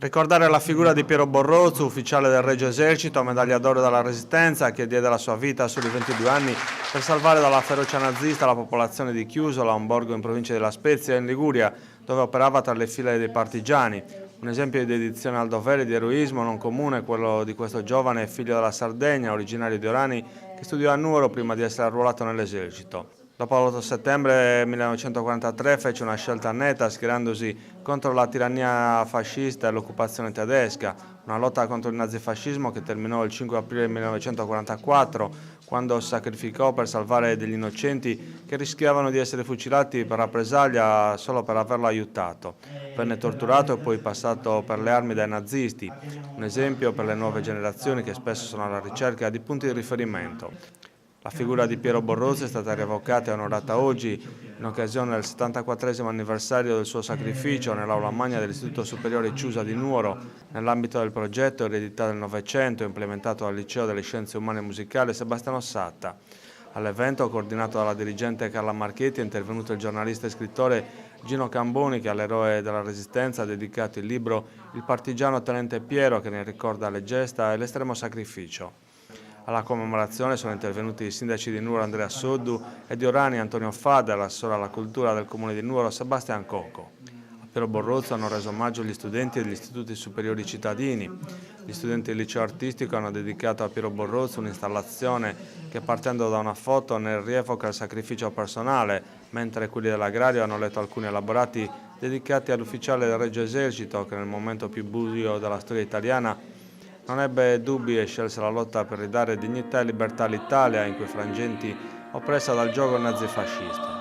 Ricordare la figura di Piero Borrozzo, ufficiale del Regio Esercito, medaglia d'oro della Resistenza, che diede la sua vita a soli 22 anni per salvare dalla ferocia nazista la popolazione di Chiusola, un borgo in provincia di La Spezia, in Liguria, dove operava tra le file dei partigiani. Un esempio di dedizione al dovere e di eroismo non comune è quello di questo giovane figlio della Sardegna, originario di Orani, che studiò a Nuoro prima di essere arruolato nell'esercito. Dopo l'8 settembre 1943 fece una scelta netta schierandosi contro la tirannia fascista e l'occupazione tedesca, una lotta contro il nazifascismo che terminò il 5 aprile 1944, quando si sacrificò per salvare degli innocenti che rischiavano di essere fucilati per rappresaglia solo per averlo aiutato. Venne torturato e poi passato per le armi dai nazisti, un esempio per le nuove generazioni che spesso sono alla ricerca di punti di riferimento. La figura di Piero Borrozzo è stata rievocata e onorata oggi in occasione del 74° anniversario del suo sacrificio nell'aula magna dell'Istituto Superiore Ciusa di Nuoro, nell'ambito del progetto Eredità del Novecento implementato dal Liceo delle Scienze Umane e Musicali Sebastiano Satta. All'evento, coordinato dalla dirigente Carla Marchetti, è intervenuto il giornalista e scrittore Gino Camboni, che all'eroe della Resistenza ha dedicato il libro Il partigiano tenente Piero, che ne ricorda le gesta e l'estremo sacrificio. Alla commemorazione sono intervenuti i sindaci di Nuoro Andrea Soddu e di Orani Antonio Fada e l'assessore alla cultura del comune di Nuoro Sebastian Cocco. A Piero Borrozzo hanno reso omaggio gli studenti degli istituti superiori cittadini. Gli studenti del liceo artistico hanno dedicato a Piero Borrozzo un'installazione che, partendo da una foto, ne rievoca il sacrificio personale, mentre quelli dell'agrario hanno letto alcuni elaborati dedicati all'ufficiale del Regio Esercito che nel momento più buio della storia italiana non ebbe dubbi e scelse la lotta per ridare dignità e libertà all'Italia in quei frangenti oppressa dal giogo nazifascista.